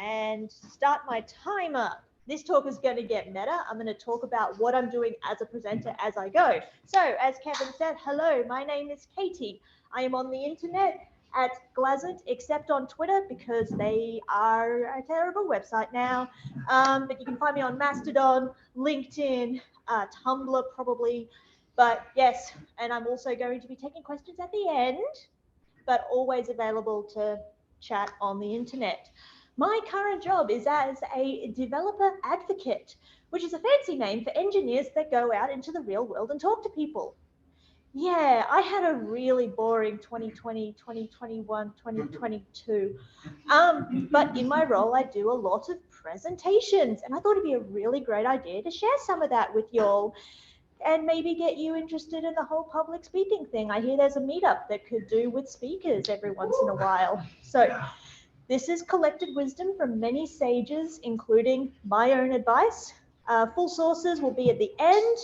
and start my timer. This talk is going to get meta. I'm going to talk about what I'm doing as a presenter as I go. So, as Kevin said, hello, my name is Katie. I am on the internet at Glazant, except on Twitter because they are a terrible website now. But you can find me on Mastodon, LinkedIn, Tumblr probably. But yes, and I'm also going to be taking questions at the end, but always available to chat on the internet. My current job is as a developer advocate, which is a fancy name for engineers that go out into the real world and talk to people. Yeah, I had a really boring 2020, 2021, 2022. But in my role, I do a lot of presentations, and I thought it'd be a really great idea to share some of that with y'all and maybe get you interested in the whole public speaking thing. I hear there's a meetup that could do with speakers every once in a while. So this is collected wisdom from many sages, including my own advice. Full sources will be at the end,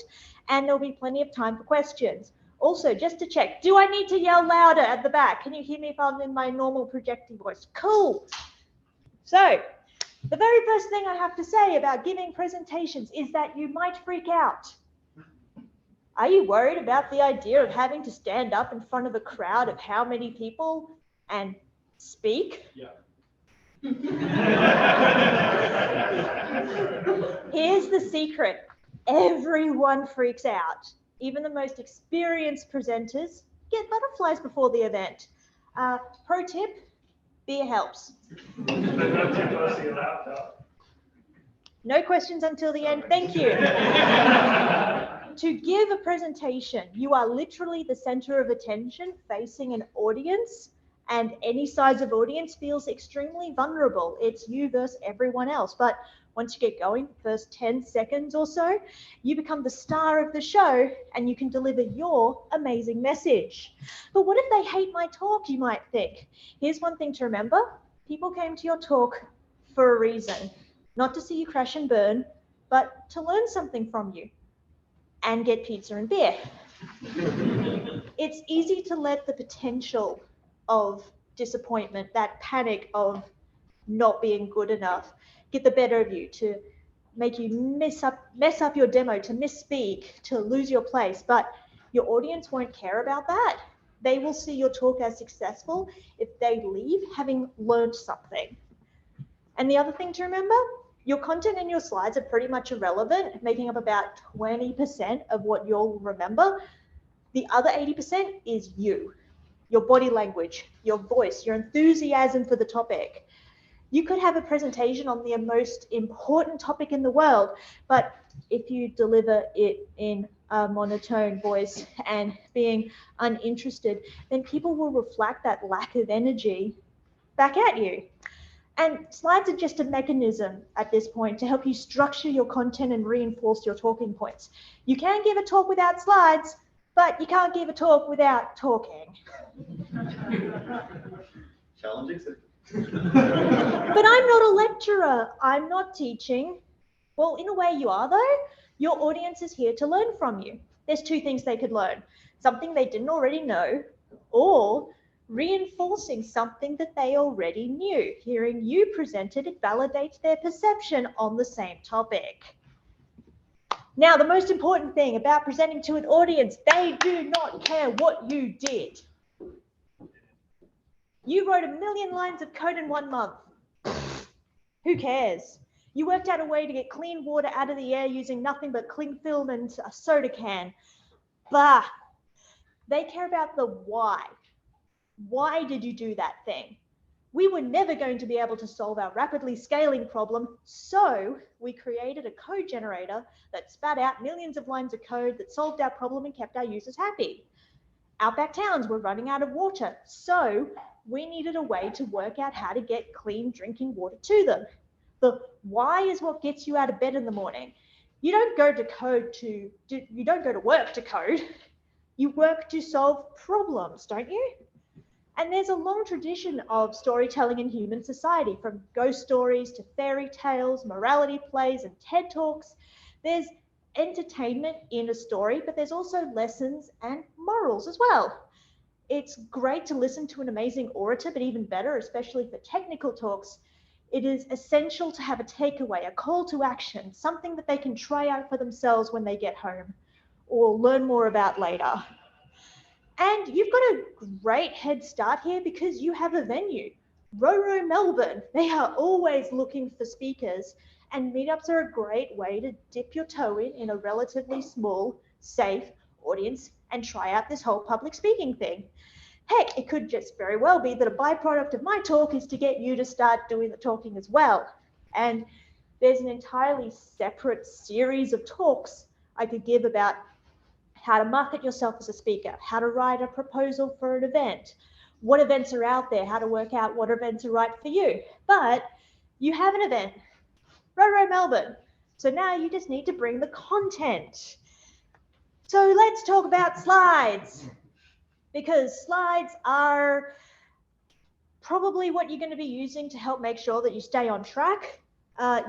and there'll be plenty of time for questions. Also, just to check, do I need to yell louder at the back? Can you hear me if I'm in my normal projecting voice? Cool. So the very first thing I have to say about giving presentations is that you might freak out. Are you worried about the idea of having to stand up in front of a crowd of how many people and speak? Yeah. Here's the secret. Everyone freaks out. Even the most experienced presenters get butterflies before the event. Pro tip, beer helps. No questions until the end. Thank you. To give a presentation, you are literally the center of attention facing an audience, and any size of audience feels extremely vulnerable. It's you versus everyone else. But once you get going, first 10 seconds or so, you become the star of the show and you can deliver your amazing message. But what if they hate my talk, you might think? Here's one thing to remember. People came to your talk for a reason. Not to see you crash and burn, but to learn something from you and get pizza and beer. It's easy to let the potential of disappointment, that panic of not being good enough, get the better of you, to make you mess up your demo, to misspeak, to lose your place. But your audience won't care about that. They will see your talk as successful if they leave having learned something. And the other thing to remember, your content and your slides are pretty much irrelevant, making up about 20% of what you'll remember. The other 80% is you, your body language, your voice, your enthusiasm for the topic. You could have a presentation on the most important topic in the world, but if you deliver it in a monotone voice and being uninterested, then people will reflect that lack of energy back at you. And slides are just a mechanism at this point to help you structure your content and reinforce your talking points. You can give a talk without slides, but you can't give a talk without talking. Challenge accepted. But I'm not a lecturer. I'm not teaching. Well, in a way you are though. Your audience is here to learn from you. There's two things they could learn. Something they didn't already know, or reinforcing something that they already knew. Hearing you present it validates their perception on the same topic. Now, the most important thing about presenting to an audience, they do not care what you did. You wrote 1 million lines of code in 1 month. Who cares? You worked out a way to get clean water out of the air using nothing but cling film and a soda can. Bah! They care about the why. Why did you do that thing? We were never going to be able to solve our rapidly scaling problem, so we created a code generator that spat out millions of lines of code that solved our problem and kept our users happy. Outback towns were running out of water, so we needed a way to work out how to get clean drinking water to them. The why is what gets you out of bed in the morning. You don't go to work to code. You work to solve problems, don't you? And there's a long tradition of storytelling in human society, from ghost stories to fairy tales, morality plays, and TED Talks. There's entertainment in a story, but there's also lessons and morals as well. It's great to listen to an amazing orator, but even better, especially for technical talks, It is essential to have a takeaway, a call to action, something that they can try out for themselves when they get home or learn more about later. And you've got a great head start here because you have a venue. Roro Melbourne, they are always looking for speakers, and meetups are a great way to dip your toe in a relatively small, safe audience and try out this whole public speaking thing. Heck, it could just very well be that a byproduct of my talk is to get you to start doing the talking as well. And there's an entirely separate series of talks I could give about how to market yourself as a speaker, how to write a proposal for an event, what events are out there, how to work out what events are right for you. But you have an event, Roro Melbourne. So now you just need to bring the content. So let's talk about slides, because slides are probably what you're going to be using to help make sure that you stay on track.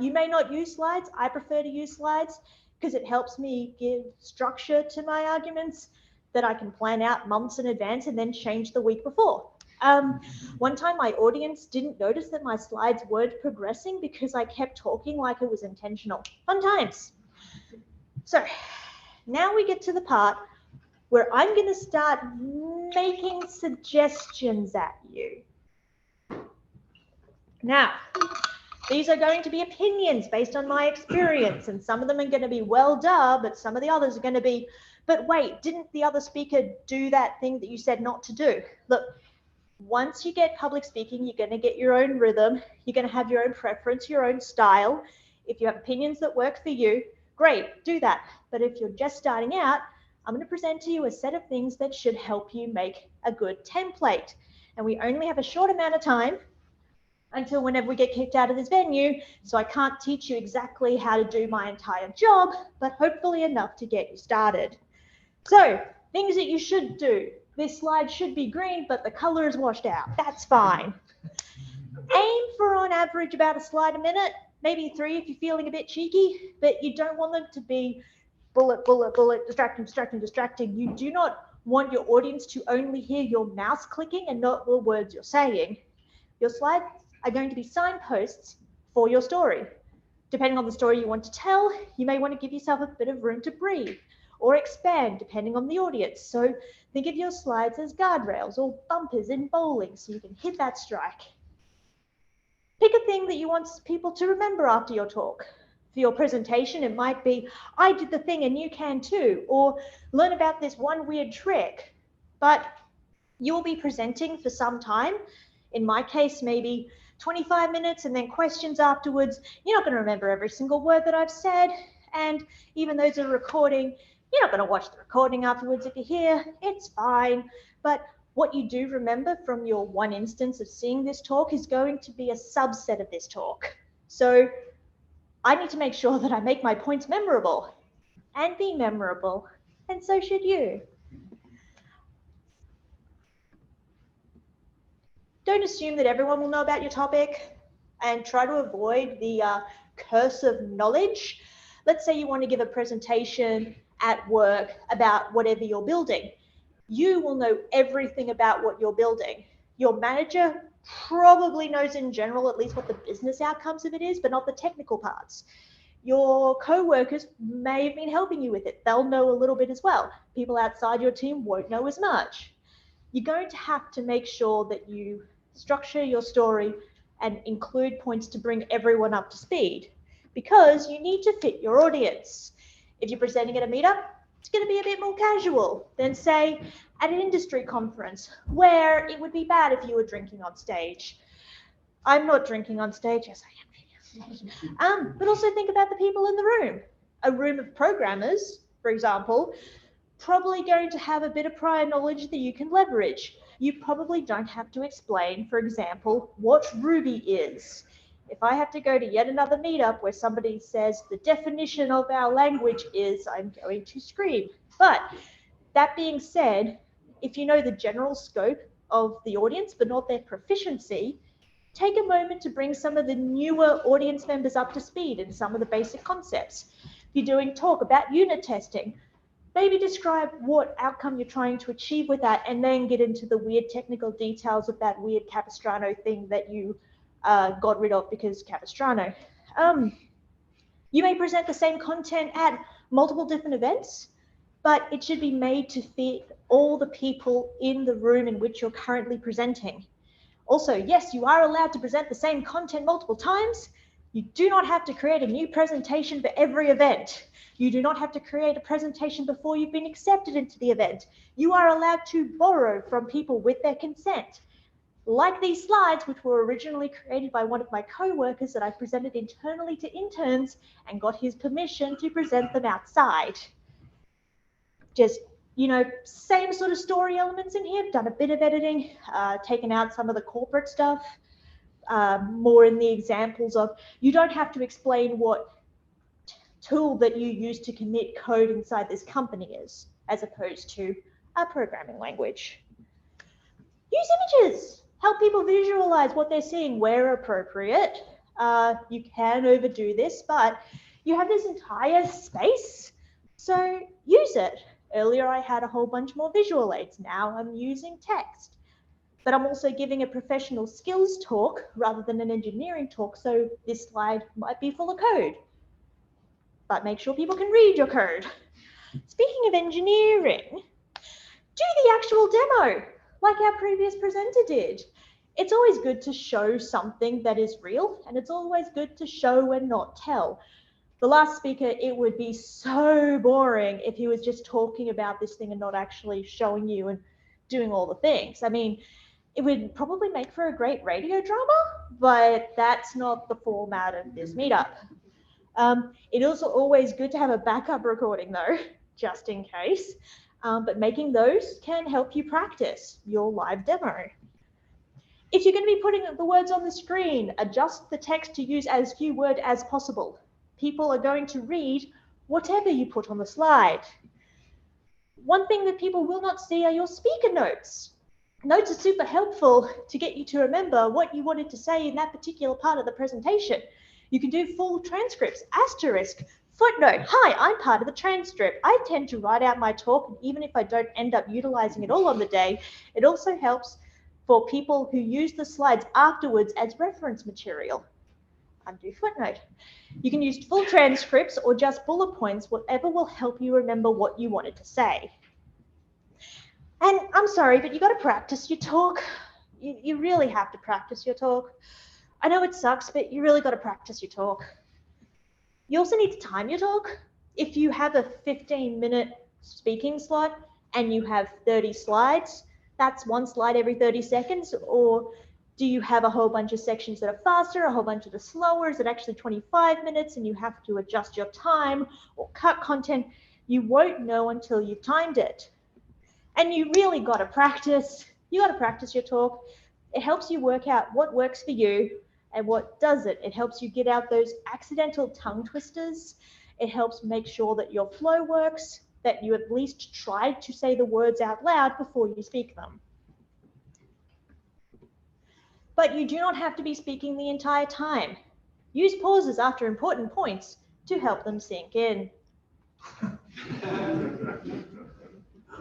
You may not use slides. I prefer to use slides because it helps me give structure to my arguments that I can plan out months in advance and then change the week before. One time my audience didn't notice that my slides weren't progressing because I kept talking like it was intentional. Fun times. So now we get to the part where I'm going to start making suggestions at you. Now, these are going to be opinions based on my experience, and some of them are going to be, well, duh, but some of the others are going to be, but wait, didn't the other speaker do that thing that you said not to do? Look, once you get public speaking, you're going to get your own rhythm. You're going to have your own preference, your own style. If you have opinions that work for you, great, do that. But if you're just starting out, I'm going to present to you a set of things that should help you make a good template. And we only have a short amount of time until whenever we get kicked out of this venue. So I can't teach you exactly how to do my entire job, but hopefully enough to get you started. So things that you should do. This slide should be green, but the color is washed out. That's fine. Aim for on average about a slide a minute, maybe 3 if you're feeling a bit cheeky, but you don't want them to be bullet, bullet, bullet, distracting, distracting, distracting. You do not want your audience to only hear your mouse clicking and not the words you're saying. Your slides are going to be signposts for your story. Depending on the story you want to tell, you may want to give yourself a bit of room to breathe or expand depending on the audience. So think of your slides as guardrails or bumpers in bowling so you can hit that strike. Pick a thing that you want people to remember after your talk. For your presentation, it might be, I did the thing and you can too, or learn about this one weird trick. But you will be presenting for some time. In my case, maybe 25 minutes and then questions afterwards. You're not going to remember every single word that I've said. And even those that are recording, you're not going to watch the recording afterwards. If you're here, it's fine. But what you do remember from your one instance of seeing this talk is going to be a subset of this talk. So I need to make sure that I make my points memorable and be memorable. And so should you. Don't assume that everyone will know about your topic and try to avoid the curse of knowledge. Let's say you want to give a presentation at work about whatever you're building. You will know everything about what you're building. Your manager probably knows in general at least what the business outcomes of it is, but not the technical parts. Your co-workers may have been helping you with it. They'll know a little bit as well. People outside your team won't know as much. You're going to have to make sure that you structure your story and include points to bring everyone up to speed, because you need to fit your audience. If you're presenting at a meetup, it's going to be a bit more casual than, say, at an industry conference, where it would be bad if you were drinking on stage. I'm not drinking on stage. Yes, I am drinking on stage. But also think about the people in the room. A room of programmers, for example, probably going to have a bit of prior knowledge that you can leverage. You probably don't have to explain, for example, what Ruby is. If I have to go to yet another meetup where somebody says the definition of our language is, I'm going to scream. But that being said, if you know the general scope of the audience, but not their proficiency, take a moment to bring some of the newer audience members up to speed in some of the basic concepts. If you're doing talk about unit testing, maybe describe what outcome you're trying to achieve with that, and then get into the weird technical details of that weird Capistrano thing that you got rid of because Capistrano. You may present the same content at multiple different events, but it should be made to fit all the people in the room in which you're currently presenting. Also, yes, you are allowed to present the same content multiple times. You do not have to create a new presentation for every event. You do not have to create a presentation before you've been accepted into the event. You are allowed to borrow from people with their consent. Like these slides, which were originally created by one of my co-workers that I presented internally to interns and got his permission to present them outside. Just, you know, same sort of story elements in here, done a bit of editing, taken out some of the corporate stuff, more in the examples of, you don't have to explain what tool that you use to commit code inside this company is, as opposed to a programming language. Use images, help people visualize what they're seeing where appropriate. You can overdo this, but you have this entire space, so use it. Earlier, I had a whole bunch more visual aids. Now I'm using text. But I'm also giving a professional skills talk rather than an engineering talk, so this slide might be full of code. But make sure people can read your code. Speaking of engineering, do the actual demo, like our previous presenter did. It's always good to show something that is real, and it's always good to show and not tell. The last speaker, it would be so boring if he was just talking about this thing and not actually showing you and doing all the things. I mean, it would probably make for a great radio drama, but that's not the format of this meetup. It is also always good to have a backup recording though, just in case. But making those can help you practice your live demo. If you're going to be putting the words on the screen, adjust the text to use as few words as possible. People are going to read whatever you put on the slide. One thing that people will not see are your speaker notes. Notes are super helpful to get you to remember what you wanted to say in that particular part of the presentation. You can do full transcripts, asterisk, footnote. Hi, I'm part of the transcript. I tend to write out my talk, and even if I don't end up utilizing it all on the day, it also helps for people who use the slides afterwards as reference material. Undo footnote. You can use full transcripts or just bullet points, whatever will help you remember what you wanted to say. And I'm sorry, but you got to practice your talk. You really have to practice your talk. I know it sucks, but you really got to practice your talk. You also need to time your talk. If you have a 15-minute speaking slot and you have 30 slides, that's one slide every 30 seconds. Or do you have a whole bunch of sections that are faster, a whole bunch that are slower? Is it actually 25 minutes and you have to adjust your time or cut content? You won't know until you've timed it. And you really got to practice. You got to practice your talk. It helps you work out what works for you and what doesn't. It helps you get out those accidental tongue twisters. It helps make sure that your flow works, that you at least try to say the words out loud before you speak them. But you do not have to be speaking the entire time. Use pauses after important points to help them sink in.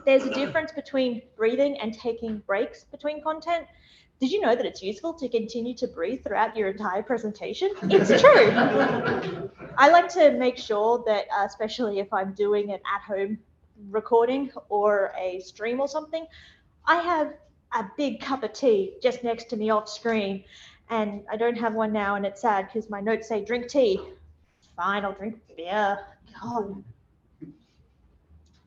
There's a difference between breathing and taking breaks between content. Did you know that it's useful to continue to breathe throughout your entire presentation? It's true. I like to make sure that, especially if I'm doing an at-home recording or a stream or something, I have a big cup of tea just next to me off screen. And I don't have one now, and it's sad because my notes say drink tea. Fine, I'll drink beer. God.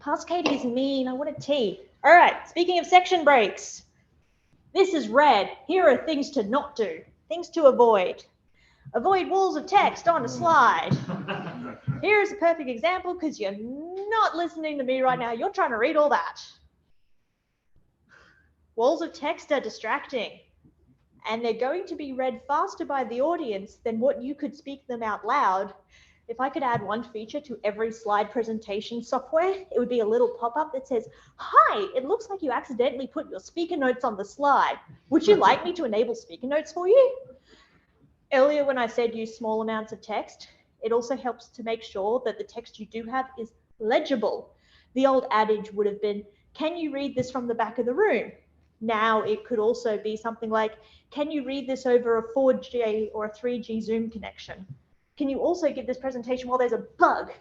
Past Katie is mean. I wanted tea. All right, speaking of section breaks, this is red. Here are things to not do, things to avoid. Avoid walls of text on a slide. Here's a perfect example because you're not listening to me right now. You're trying to read all that. Walls of text are distracting, and they're going to be read faster by the audience than what you could speak them out loud. If I could add one feature to every slide presentation software, it would be a little pop-up that says, "Hi, it looks like you accidentally put your speaker notes on the slide. Would you like me to enable speaker notes for you?" Earlier when I said use small amounts of text, it also helps to make sure that the text you do have is legible. The old adage would have been, "Can you read this from the back of the room?" Now it could also be something like, can you read this over a 4G or a 3G Zoom connection? Can you also give this presentation while there's a bug?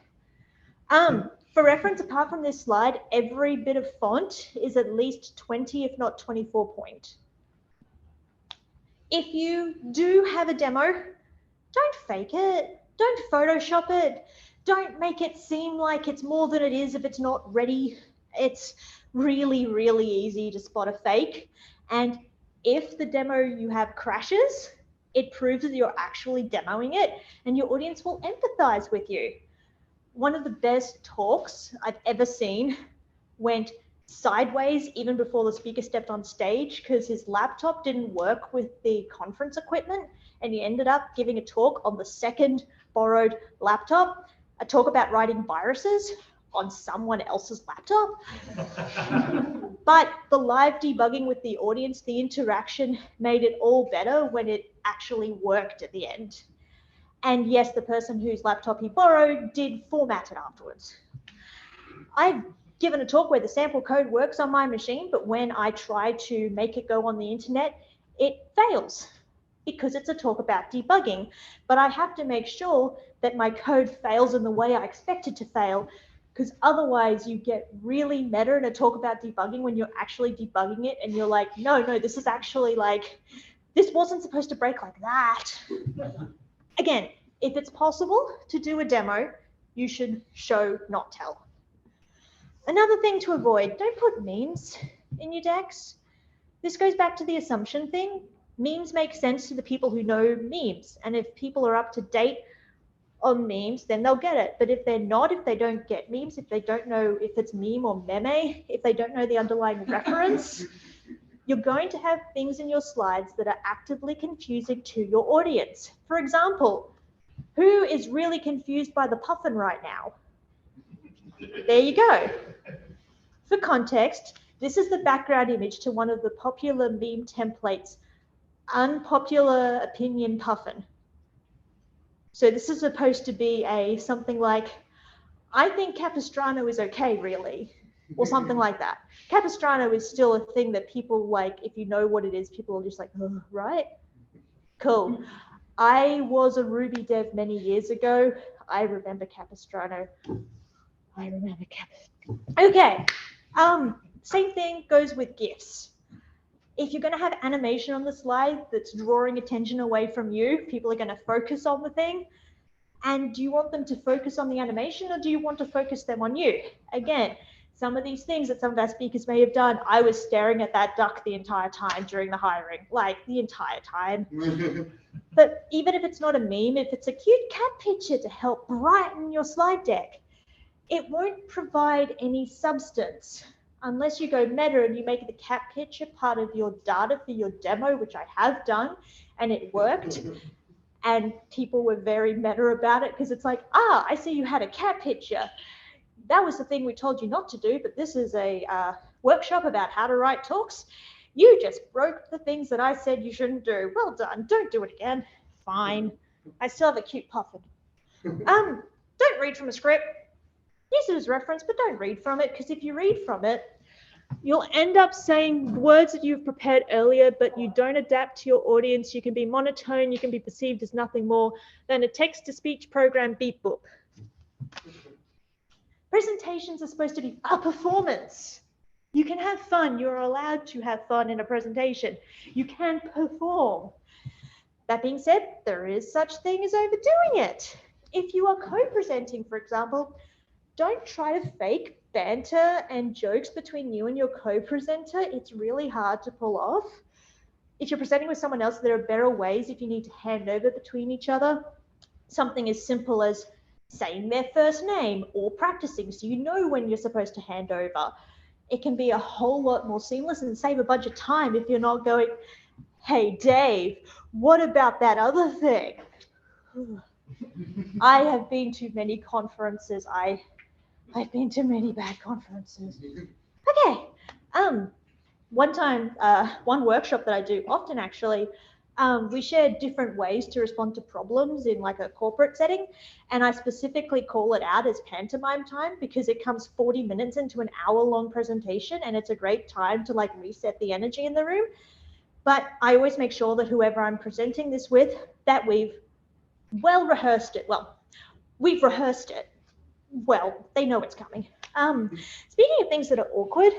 For reference, apart from this slide, every bit of font is at least 20, if not 24 point. If you do have a demo, don't fake it. Don't Photoshop it. Don't make it seem like it's more than it is if it's not ready. It's really, really easy to spot a fake. And if the demo you have crashes, it proves that you're actually demoing it and your audience will empathize with you. One of the best talks I've ever seen went sideways even before the speaker stepped on stage because his laptop didn't work with the conference equipment, and he ended up giving a talk on the second borrowed laptop, a talk about writing viruses on someone else's laptop. But the live debugging with the audience, the interaction made it all better when it actually worked at the end. And yes, the person whose laptop he borrowed did format it afterwards. I've given a talk where the sample code works on my machine, but when I try to make it go on the internet, it fails because it's a talk about debugging. But I have to make sure that my code fails in the way I expect it to fail, because otherwise you get really meta in a talk about debugging when you're actually debugging it and you're like, no, this is actually like, this wasn't supposed to break like that. Again, if it's possible to do a demo, you should show, not tell. Another thing to avoid, don't put memes in your decks. This goes back to the assumption thing. Memes make sense to the people who know memes. And if people are up to date on memes, then they'll get it. But if they're not, if they don't get memes, if they don't know if it's meme or meme, if they don't know the underlying reference, you're going to have things in your slides that are actively confusing to your audience. For example, who is really confused by the puffin right now? There you go. For context, this is the background image to one of the popular meme templates, unpopular opinion puffin. So this is supposed to be something like, I think Capistrano is okay, really, or something like that. Capistrano is still a thing that people like, if you know what it is, people are just like, oh, right? Cool. I was a Ruby dev many years ago. I remember Capistrano. Okay. Same thing goes with GIFs. If you're going to have animation on the slide that's drawing attention away from you, people are going to focus on the thing. And do you want them to focus on the animation, or do you want to focus them on you? Again, some of these things that some of our speakers may have done, I was staring at that duck the entire time during the hiring, like the entire time. But even if it's not a meme, if it's a cute cat picture to help brighten your slide deck, it won't provide any substance unless you go meta and you make the cat picture part of your data for your demo, which I have done, and it worked. And people were very meta about it because it's like, I see you had a cat picture. That was the thing we told you not to do, but this is a workshop about how to write talks. You just broke the things that I said you shouldn't do. Well done. Don't do it again. Fine. I still have a cute puffin. Don't read from a script. Use it as reference, but don't read from it, because if you read from it, you'll end up saying words that you've prepared earlier, but you don't adapt to your audience. You can be monotone. You can be perceived as nothing more than a text-to-speech program beep boop. Presentations are supposed to be a performance. You can have fun. You're allowed to have fun in a presentation. You can perform. That being said, there is such thing as overdoing it. If you are co-presenting, for example, don't try to fake banter and jokes between you and your co-presenter. It's really hard to pull off. If you're presenting with someone else, there are better ways if you need to hand over between each other. Something as simple as saying their first name or practicing so you know when you're supposed to hand over. It can be a whole lot more seamless and save a bunch of time if you're not going, hey, Dave, what about that other thing? I have been to many conferences. I've been to many bad conferences. Okay. One time, one workshop that I do often actually, We share different ways to respond to problems in like a corporate setting. And I specifically call it out as pantomime time because it comes 40 minutes into an hour-long presentation, and it's a great time to like reset the energy in the room. But I always make sure that whoever I'm presenting this with, that we've well rehearsed it. Well, we've rehearsed it. Well, they know it's coming. Speaking of things that are awkward,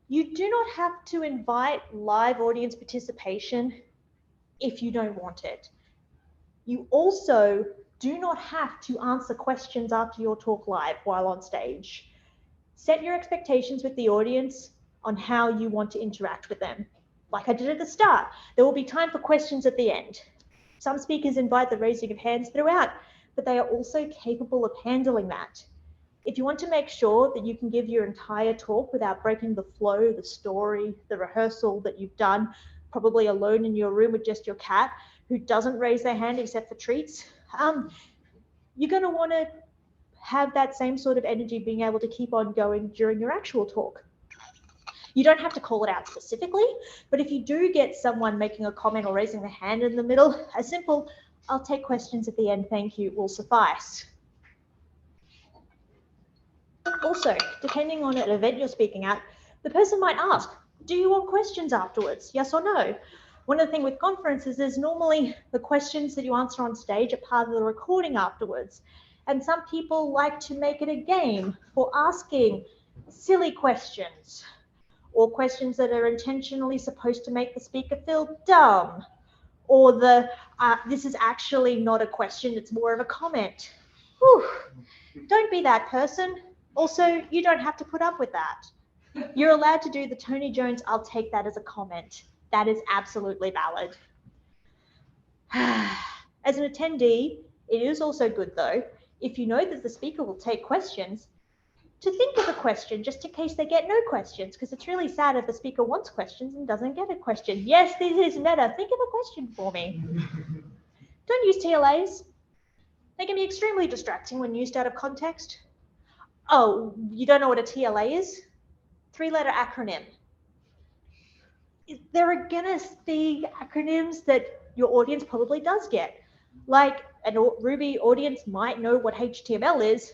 you do not have to invite live audience participation if you don't want it. You also do not have to answer questions after your talk live while on stage. Set your expectations with the audience on how you want to interact with them. Like I did at the start, there will be time for questions at the end. Some speakers invite the raising of hands throughout, but they are also capable of handling that. If you want to make sure that you can give your entire talk without breaking the flow, the story, the rehearsal that you've done, probably alone in your room with just your cat who doesn't raise their hand except for treats, you're going to want to have that same sort of energy being able to keep on going during your actual talk. You don't have to call it out specifically, but if you do get someone making a comment or raising their hand in the middle, a simple, "I'll take questions at the end, thank you," will suffice. Also, depending on an event you're speaking at, the person might ask, "Do you want questions afterwards? Yes or no?" One of the things with conferences is normally the questions that you answer on stage are part of the recording afterwards. And some people like to make it a game for asking silly questions or questions that are intentionally supposed to make the speaker feel dumb, or this is actually not a question, it's more of a comment. Whew. Don't be that person. Also, you don't have to put up with that. You're allowed to do the Tony Jones, "I'll take that as a comment." That is absolutely valid. As an attendee, it is also good though, if you know that the speaker will take questions, to think of a question just in case they get no questions, because it's really sad if the speaker wants questions and doesn't get a question. Yes, this is meta. Think of a question for me. Don't use TLAs. They can be extremely distracting when used out of context. Oh, you don't know what a TLA is? 3-letter acronym. There are gonna be acronyms that your audience probably does get. Like a Ruby audience might know what HTML is,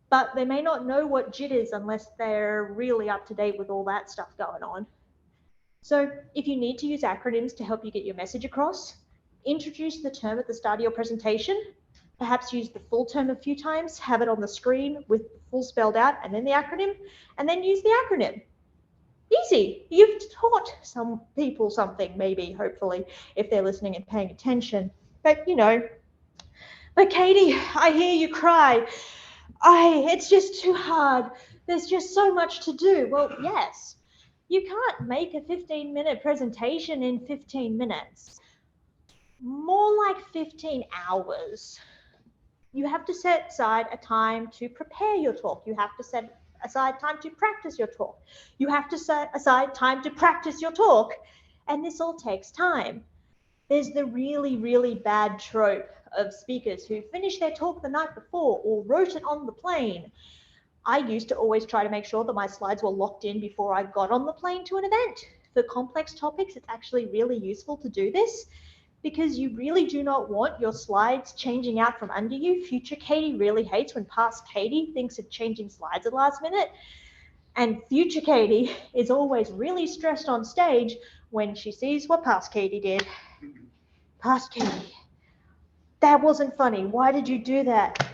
but they may not know what JIT is unless they're really up to date with all that stuff going on. So if you need to use acronyms to help you get your message across, introduce the term at the start of your presentation, perhaps use the full term a few times, have it on the screen with full spelled out and then the acronym, and then use the acronym. Easy. You've taught some people something, maybe, hopefully, if they're listening and paying attention. But, you know, but Katie, I hear you cry. It's just too hard. There's just so much to do. Well, yes, you can't make a 15-minute presentation in 15 minutes. More like 15 hours. You have to set aside a time to prepare your talk. You have to set aside time to practice your talk. You have to set aside time to practice your talk. And this all takes time. There's the really, really bad trope of speakers who finish their talk the night before or wrote it on the plane. I used to always try to make sure that my slides were locked in before I got on the plane to an event. For complex topics, it's actually really useful to do this because you really do not want your slides changing out from under you. Future Katie really hates when past Katie thinks of changing slides at the last minute. And future Katie is always really stressed on stage when she sees what past Katie did. Past Katie, that wasn't funny. Why did you do that?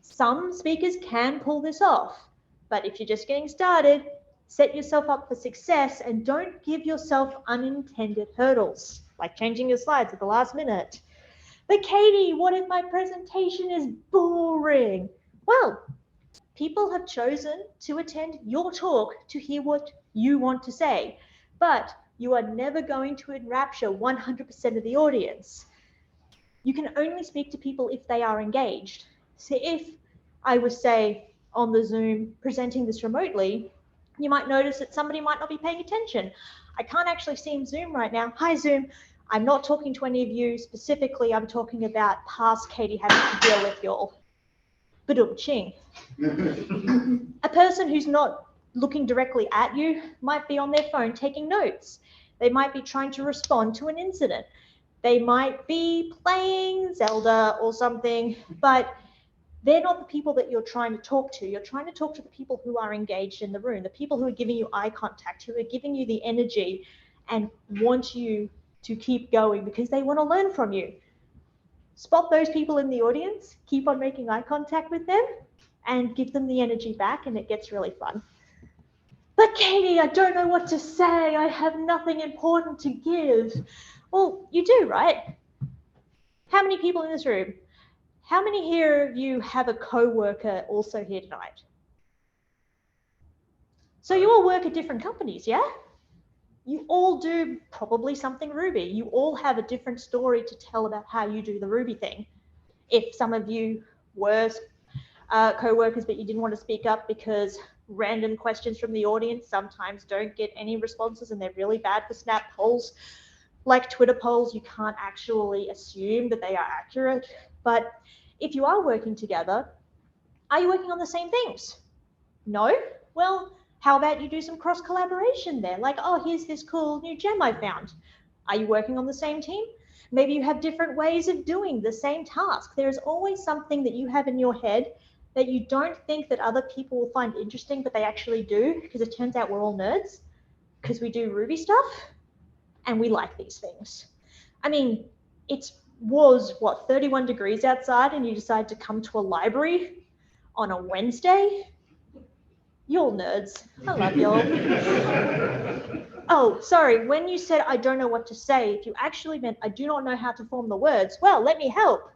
Some speakers can pull this off, but if you're just getting started, set yourself up for success and don't give yourself unintended hurdles, like changing your slides at the last minute. But Katie, what if my presentation is boring? Well, people have chosen to attend your talk to hear what you want to say, but you are never going to enrapture 100% of the audience. You can only speak to people if they are engaged. So if I was, say, on the Zoom presenting this remotely, you might notice that somebody might not be paying attention. I can't actually see in Zoom right now. Hi, Zoom. I'm not talking to any of you specifically. I'm talking about past Katie having to deal with y'all. Ba-dum-ching. A person who's not looking directly at you might be on their phone taking notes. They might be trying to respond to an incident. They might be playing Zelda or something, but they're not the people that you're trying to talk to. You're trying to talk to the people who are engaged in the room, the people who are giving you eye contact, who are giving you the energy and want you to keep going because they want to learn from you. Spot those people in the audience, keep on making eye contact with them, and give them the energy back, and it gets really fun. But Katie, I don't know what to say. I have nothing important to give. Well, you do, right? How many people in this room? How many here of you have a co-worker also here tonight? So you all work at different companies, yeah? You all do probably something Ruby. You all have a different story to tell about how you do the Ruby thing. If some of you were co-workers but you didn't want to speak up because random questions from the audience sometimes don't get any responses and they're really bad for Snap polls. Like Twitter polls, you can't actually assume that they are accurate. But if you are working together, are you working on the same things? No? Well, how about you do some cross collaboration there? Like, oh, here's this cool new gem I found. Are you working on the same team? Maybe you have different ways of doing the same task. There's always something that you have in your head that you don't think that other people will find interesting, but they actually do, because it turns out we're all nerds, because we do Ruby stuff, and we like these things. I mean, it was, what, 31 degrees outside, and you decide to come to a library on a Wednesday? You're nerds. I love y'all. Oh, sorry, when you said I don't know what to say, if you actually meant I do not know how to form the words, well, let me help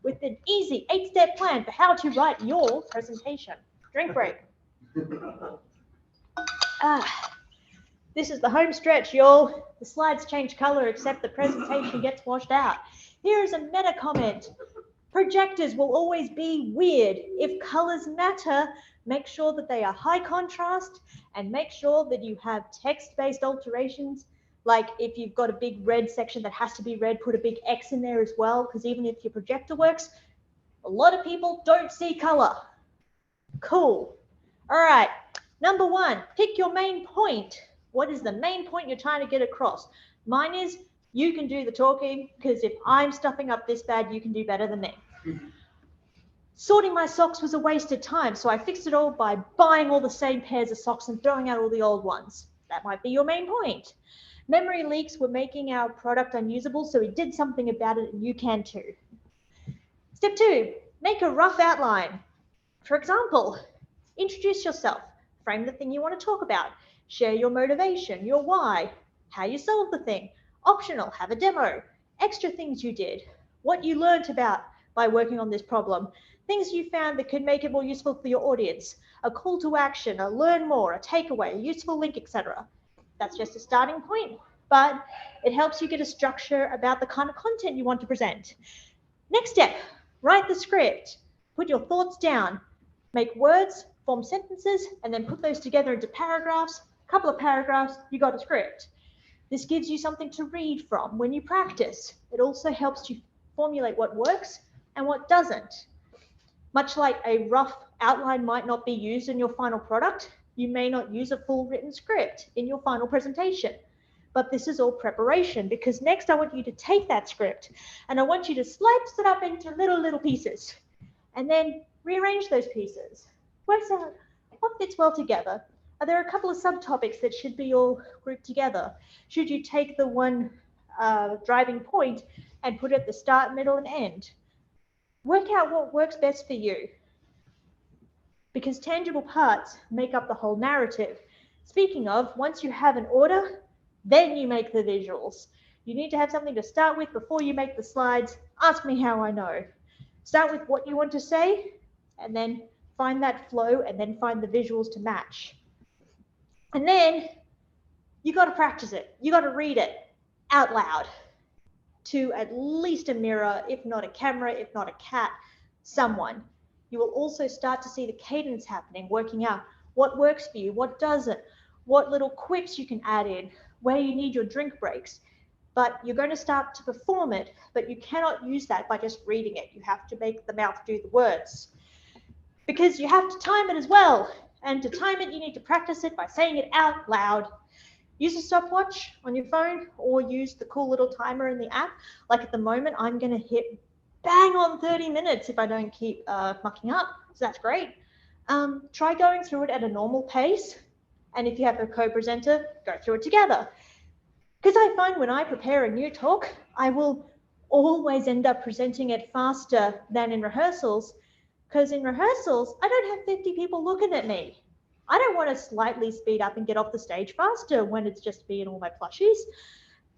with an easy 8-step plan for how to write your presentation. Drink break. This is the home stretch, y'all. The slides change color except the presentation gets washed out. Here is a meta comment. Projectors will always be weird. If colors matter, make sure that they are high contrast and make sure that you have text-based alterations. Like if you've got a big red section that has to be red, put a big X in there as well, because even if your projector works, a lot of people don't see color. Cool. All right, number one, pick your main point. What is the main point you're trying to get across? Mine is you can do the talking, because if I'm stuffing up this bad, you can do better than me. Sorting my socks was a waste of time, so I fixed it all by buying all the same pairs of socks and throwing out all the old ones. That might be your main point. Memory leaks were making our product unusable, so we did something about it, and you can too. Step 2, make a rough outline. For example, introduce yourself, frame the thing you want to talk about, share your motivation, your why, how you solve the thing. Optional, have a demo, extra things you did, what you learned about by working on this problem, things you found that could make it more useful for your audience, a call to action, a learn more, a takeaway, a useful link, etc. That's just a starting point, but it helps you get a structure about the kind of content you want to present. Next step, write the script, put your thoughts down, make words, form sentences, and then put those together into paragraphs. A couple of paragraphs, you got a script. This gives you something to read from when you practice. It also helps you formulate what works and what doesn't. Much like a rough outline might not be used in your final product, you may not use a full written script in your final presentation. But this is all preparation, because next I want you to take that script and I want you to slice it up into little pieces and then rearrange those pieces. Works out what fits well together. Are there a couple of subtopics that should be all grouped together? Should you take the one driving point and put it at the start, middle, and end? Work out what works best for you, because tangible parts make up the whole narrative. Speaking of, once you have an order, then you make the visuals. You need to have something to start with before you make the slides. Ask me how I know. Start with what you want to say, and then find that flow, and then find the visuals to match. And then you got to practice it. You got to read it out loud to at least a mirror, if not a camera, if not a cat, someone. You will also start to see the cadence happening, working out what works for you, what doesn't, what little quips you can add in, where you need your drink breaks. But you're going to start to perform it, but you cannot use that by just reading it. You have to make the mouth do the words, because you have to time it as well. And to time it, you need to practice it by saying it out loud. use a stopwatch on your phone or use the cool little timer in the app. Like at the moment, I'm going to hit bang on 30 minutes if I don't keep mucking up. So that's great. Try going through it at a normal pace. And if you have a co-presenter, go through it together. Because I find when I prepare a new talk, I will always end up presenting it faster than in rehearsals. Because in rehearsals, I don't have 50 people looking at me. I don't want to slightly speed up and get off the stage faster when it's just me and all my plushies.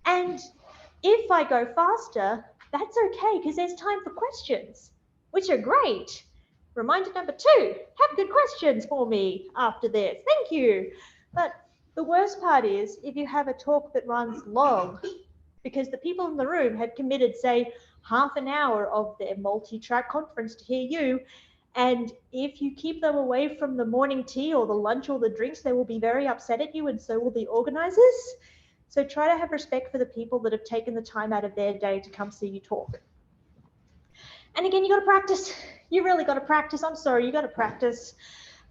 And if I go faster, that's okay because there's time for questions, which are great. Reminder number 2, have good questions for me after this. Thank you. But the worst part is if you have a talk that runs long, because the people in the room had committed, say, half an hour of their multi-track conference to hear you. And if you keep them away from the morning tea or the lunch or the drinks, they will be very upset at you, and so will the organizers. So try to have respect for the people that have taken the time out of their day to come see you talk. And again, you got to practice. You really got to practice. I'm sorry, you got to practice.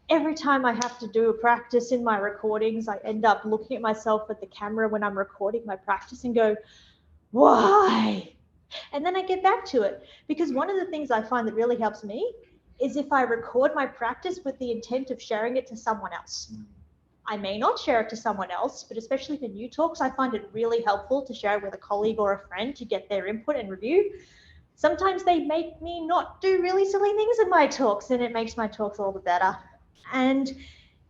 Every time I have to do a practice in my recordings, I end up looking at myself at the camera when I'm recording my practice and go, why? And then I get back to it, because one of the things I find that really helps me is if I record my practice with the intent of sharing it to someone else. I may not share it to someone else, but especially for new talks, I find it really helpful to share it with a colleague or a friend to get their input and review. Sometimes they make me not do really silly things in my talks, and it makes my talks all the better. And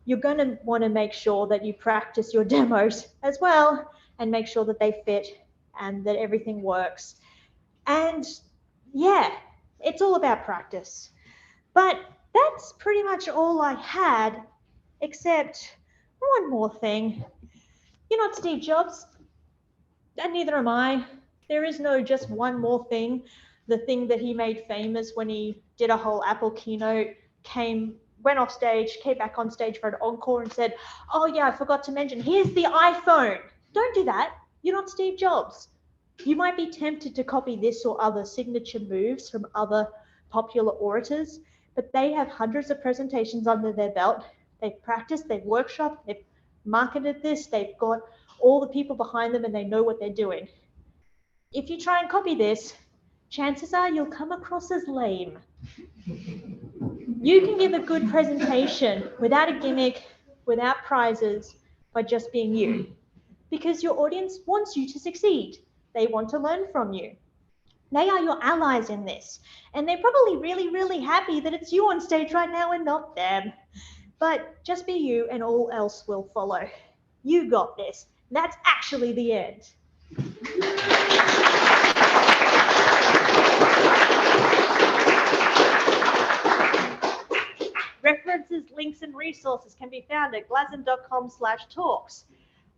you're going to want to make sure that you practice your demos as well and make sure that they fit and that everything works. And yeah, it's all about practice. But that's pretty much all I had, except one more thing. You're not Steve Jobs, and neither am I. There is no just one more thing. The thing that he made famous when he did a whole Apple keynote, went off stage, came back on stage for an encore and said, oh yeah, I forgot to mention, here's the iPhone. Don't do that. You're not Steve Jobs. You might be tempted to copy this or other signature moves from other popular orators, but they have hundreds of presentations under their belt. They've practiced, they've workshopped, they've marketed this, they've got all the people behind them, and they know what they're doing. If you try and copy this, chances are you'll come across as lame. You can give a good presentation without a gimmick, without prizes, by just being you, because your audience wants you to succeed. They want to learn from you. They are your allies in this, and they're probably really, really happy that it's you on stage right now and not them. But just be you and all else will follow. You got this. That's actually the end. References, links, and resources can be found at glasm.com/talks.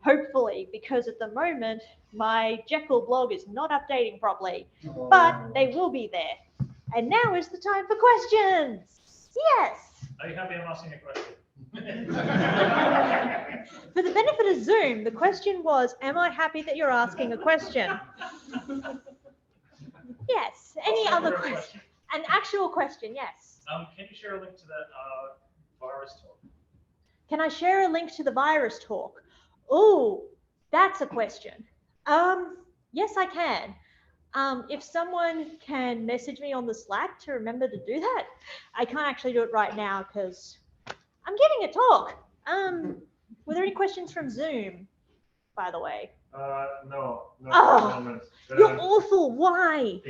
Hopefully, because at the moment, my Jekyll blog is not updating properly, but they will be there. And now is the time for questions. Yes. Are you happy I'm asking a question? For the benefit of Zoom, the question was, am I happy that you're asking a question? Yes. Any other question? An actual question, yes. Can you share a link to that virus talk? Can I share a link to the virus talk? Oh, that's a question. Yes, I can. If someone can message me on the Slack to remember to do that. I can't actually do it right now because I'm giving a talk. Were there any questions from Zoom, by the way? No. Oh, you're awful. Why?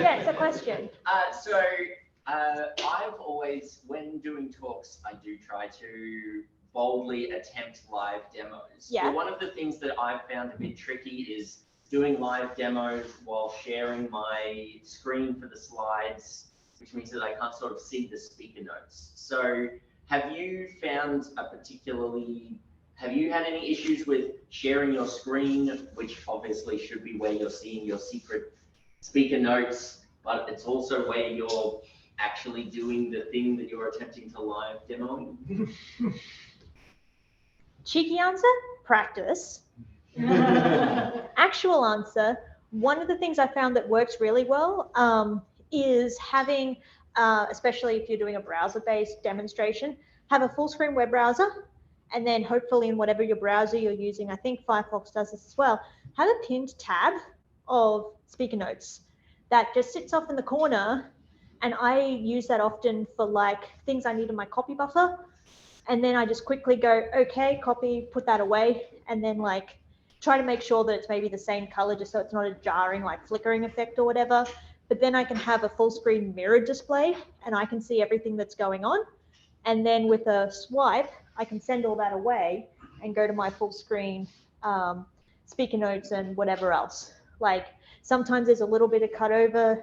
Yes, a question. I've always, when doing talks, I do try to boldly attempt live demos. Yeah. But one of the things that I've found a bit tricky is doing live demos while sharing my screen for the slides, which means that I can't sort of see the speaker notes. So have you had any issues with sharing your screen, which obviously should be where you're seeing your secret speaker notes, but it's also where you're actually doing the thing that you're attempting to live demo? Cheeky answer, practice. Actual answer, one of the things I found that works really well is having, especially if you're doing a browser-based demonstration, have a full screen web browser and then hopefully in whatever your browser you're using, I think Firefox does this as well, have a pinned tab of speaker notes that just sits off in the corner. And I use that often for like things I need in my copy buffer. And then I just quickly go, okay, copy, put that away. And then like try to make sure that it's maybe the same color, just so it's not a jarring, like flickering effect or whatever. But then I can have a full screen mirrored display and I can see everything that's going on. And then with a swipe, I can send all that away and go to my full screen speaker notes and whatever else. Like sometimes there's a little bit of cutover.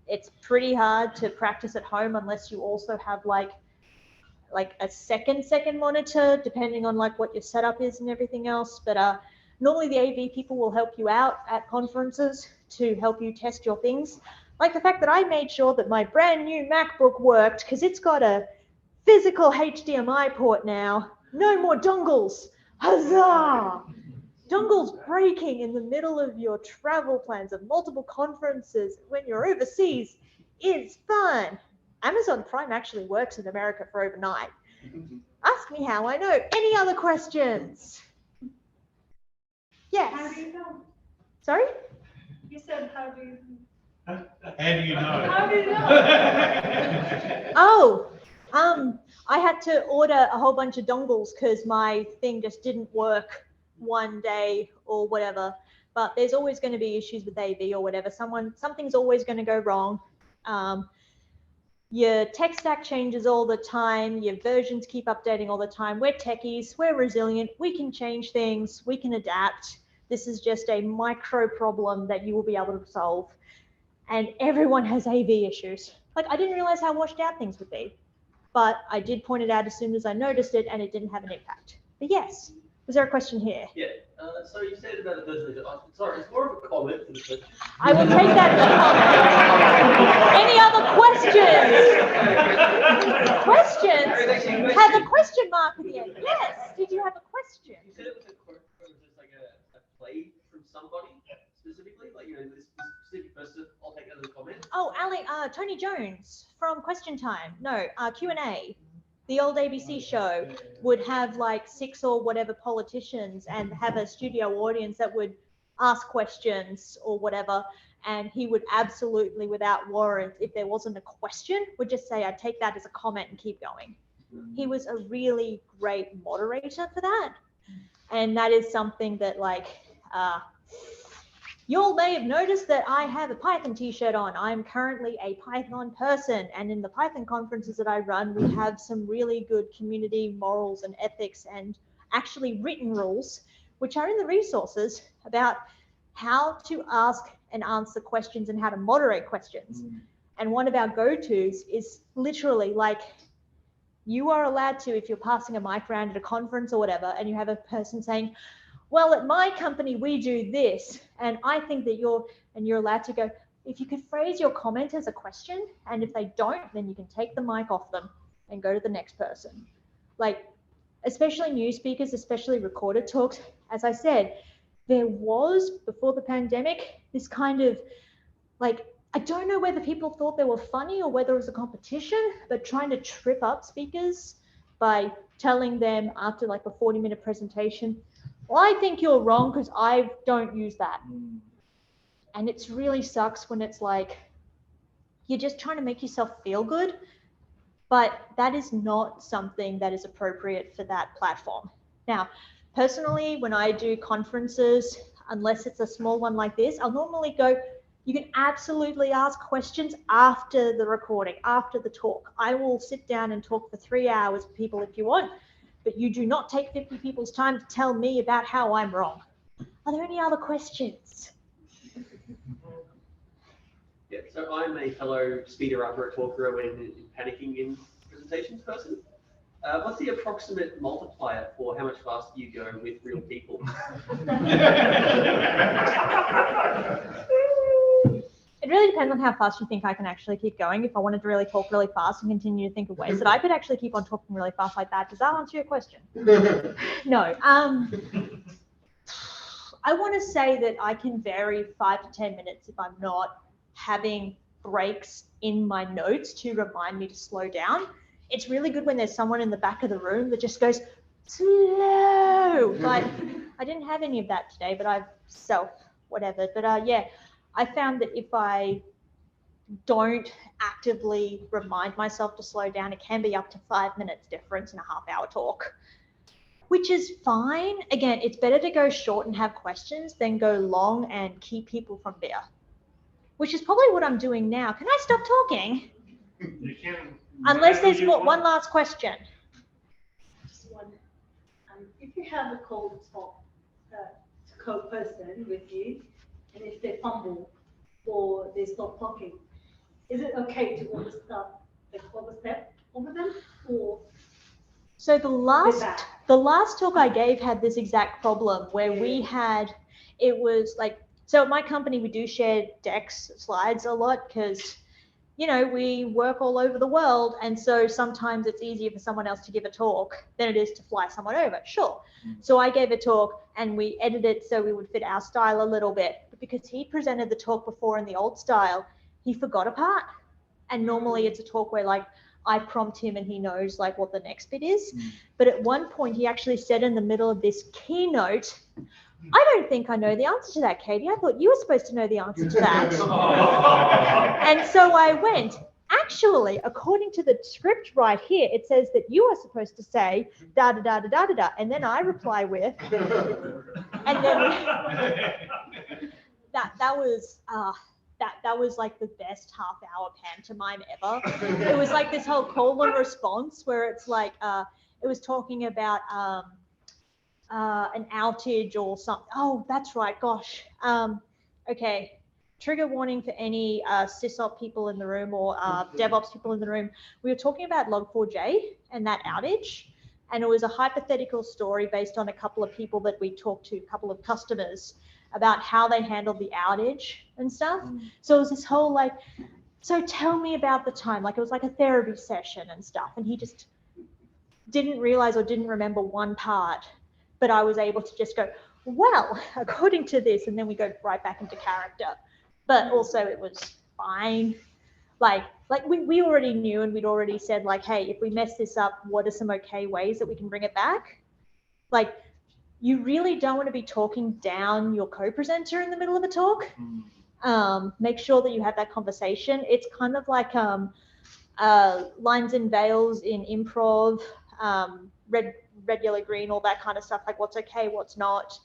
It's pretty hard to practice at home unless you also have like a second monitor, depending on like what your setup is and everything else. But normally the AV people will help you out at conferences to help you test your things. Like the fact that I made sure that my brand new MacBook worked because it's got a physical HDMI port now. No more dongles. Huzzah! Dongles breaking in the middle of your travel plans of multiple conferences when you're overseas is fun. Amazon Prime actually works in America for overnight. Ask me how I know. Any other questions? Yes. How do you know? Sorry? You said, how do you? How do you know? How do you know? Oh, I had to order a whole bunch of dongles because my thing just didn't work one day or whatever. But there's always going to be issues with AV or whatever. Something's always going to go wrong. Your tech stack changes all the time. Your versions keep updating all the time. We're techies. We're resilient. We can change things. We can adapt. This is just a micro problem that you will be able to solve. And everyone has AV issues. Like, I didn't realize how washed out things would be, but I did point it out as soon as I noticed it, and it didn't have an impact. But yes, was there a question here? Yeah, so you said about the version of it. Sorry, it's more of a comment than a question. I will take that as a comment. Any other questions? Questions? Have a question mark at the end. Yes. Did you have a question? You said it was a quote, it was just like a play from somebody specifically, like, you know, this specific person. I'll take that as a comment. Oh, Tony Jones from Question Time. No, Q&A. The old ABC show would have like 6 or whatever politicians and have a studio audience that would ask questions or whatever. And he would absolutely, without warrant, if there wasn't a question, would just say, I'd take that as a comment and keep going. He was a really great moderator for that. And that is something that like, you all may have noticed that I have a Python t-shirt on. I'm currently a Python person, and in the Python conferences that I run, we have some really good community morals and ethics and actually written rules, which are in the resources about how to ask and answer questions and how to moderate questions. And one of our go-tos is literally like, you are allowed to, if you're passing a mic around at a conference or whatever, and you have a person saying, well, at my company, we do this. And I think that you're allowed to go, if you could phrase your comment as a question, and if they don't, then you can take the mic off them and go to the next person. Like, especially new speakers, especially recorded talks. As I said, there was, before the pandemic, this kind of like, I don't know whether people thought they were funny or whether it was a competition, but trying to trip up speakers by telling them after like a 40-minute presentation, well, I think you're wrong because I don't use that. And it really sucks when it's like, you're just trying to make yourself feel good, but that is not something that is appropriate for that platform. Now, personally, when I do conferences, unless it's a small one like this, I'll normally go, you can absolutely ask questions after the recording, after the talk. I will sit down and talk for 3 hours with people if you want, but you do not take 50 people's time to tell me about how I'm wrong. Are there any other questions? Yeah, so I'm a fellow speeder upper talker when panicking in presentations person. What's the approximate multiplier for how much faster you go with real people? It really depends on how fast you think I can actually keep going. If I wanted to really talk really fast and continue to think of ways that I could actually keep on talking really fast like that, does that answer your question? No. I want to say that I can vary 5 to 10 minutes if I'm not having breaks in my notes to remind me to slow down. It's really good when there's someone in the back of the room that just goes, slow. But I didn't have any of that today, but I've whatever. But yeah, I found that if I don't actively remind myself to slow down, it can be up to 5 minutes difference in a half-hour talk, which is fine. Again, it's better to go short and have questions than go long and keep people from beer, which is probably what I'm doing now. Can I stop talking? You can. Unless there's one last question. Just one. If you have a co-person with you, and if they fumble or they stop talking, is it okay to overstep over them, or? So the last talk I gave had this exact problem where it was like, so at my company we do share decks, slides a lot because, you know, we work all over the world, and so sometimes it's easier for someone else to give a talk than it is to fly someone over. Sure. So I gave a talk and we edited it so we would fit our style a little bit, but because he presented the talk before in the old style, he forgot a part. And normally it's a talk where like I prompt him and he knows like what the next bit is. But at one point he actually said in the middle of this keynote, I don't think I know the answer to that, Katie. I thought you were supposed to know the answer to that. And so I went, actually, according to the script right here, it says that you are supposed to say da da da da da da da. And then I reply with, and then that was like the best half-hour pantomime ever. It was like this whole call and response where it's like it was talking about an outage or something. Oh, that's right. Gosh. Okay. Trigger warning for any sysop people in the room or DevOps people in the room. We were talking about Log4j and that outage, and it was a hypothetical story based on a couple of people that we talked to, a couple of customers, about how they handled the outage and stuff. So it was this whole like, so tell me about the time, like it was like a therapy session and stuff, and he just didn't realize or didn't remember one part, but I was able to just go, well, according to this, and then we go right back into character. But also it was fine. Like we already knew, and we'd already said like, hey, if we mess this up, what are some okay ways that we can bring it back? Like, you really don't want to be talking down your co-presenter in the middle of a talk. Make sure that you have that conversation. It's kind of like lines and veils in improv, red, yellow, green, all that kind of stuff, like what's okay, what's not.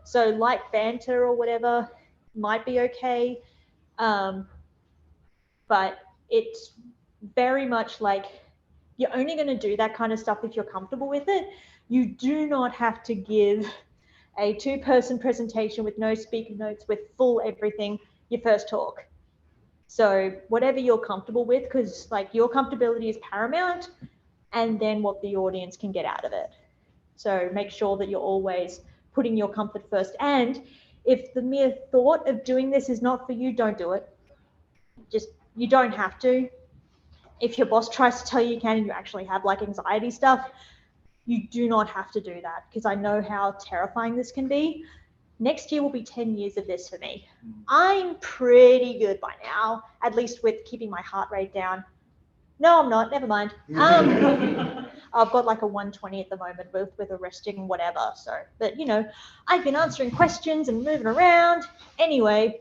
So light banter or whatever might be okay. But it's very much like you're only going to do that kind of stuff if you're comfortable with it. You do not have to give a 2-person presentation with no speaker notes, with full everything, your first talk. So whatever you're comfortable with, because like your comfortability is paramount, and then what the audience can get out of it. So make sure that you're always putting your comfort first. And if the mere thought of doing this is not for you, don't do it. You don't have to. If your boss tries to tell you can and you actually have like anxiety stuff, you do not have to do that, because I know how terrifying this can be. Next year will be 10 years of this for me. I'm pretty good by now, at least with keeping my heart rate down. No, I'm not. Never mind. I've got like a 120 at the moment, both with a resting and whatever. So, but you know, I've been answering questions and moving around. Anyway,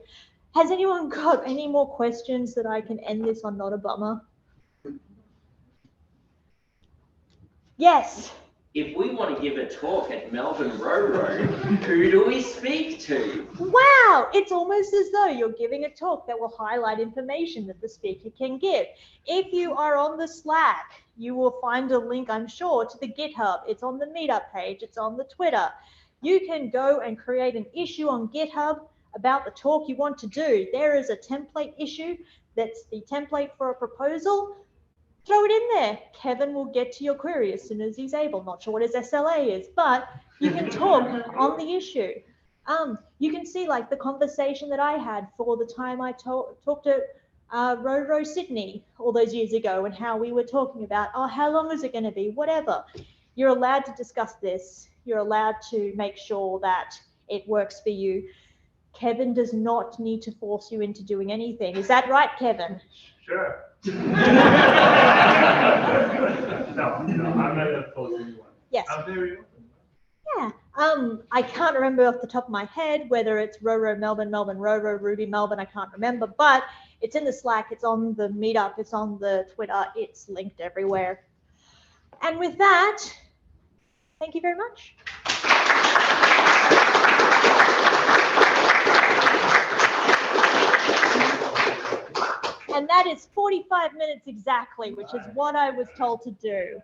has anyone got any more questions that I can end this on not a bummer? Yes. If we want to give a talk at Melbourne Roro, who do we speak to? Wow, it's almost as though you're giving a talk that will highlight information that the speaker can give. If you are on the Slack, you will find a link, I'm sure, to the GitHub. It's on the Meetup page, it's on the Twitter. You can go and create an issue on GitHub about the talk you want to do. There is a template issue that's the template for a proposal. Throw it in there. Kevin will get to your query as soon as he's able. Not sure what his SLA is, but you can talk on the issue. You can see like the conversation that I had for the time I talked to Roro Sydney all those years ago, and how we were talking about, oh, how long is it going to be? Whatever. You're allowed to discuss this. You're allowed to make sure that it works for you. Kevin does not need to force you into doing anything. Is that right, Kevin? Sure. No, I'm not going to force anyone. Yes. I'm very open. Yeah, I can't remember off the top of my head whether it's Roro Melbourne, Melbourne Roro, Ruby Melbourne, I can't remember, but it's in the Slack, it's on the Meetup, it's on the Twitter, it's linked everywhere. And with that, thank you very much. And that is 45 minutes exactly, which is what I was told to do.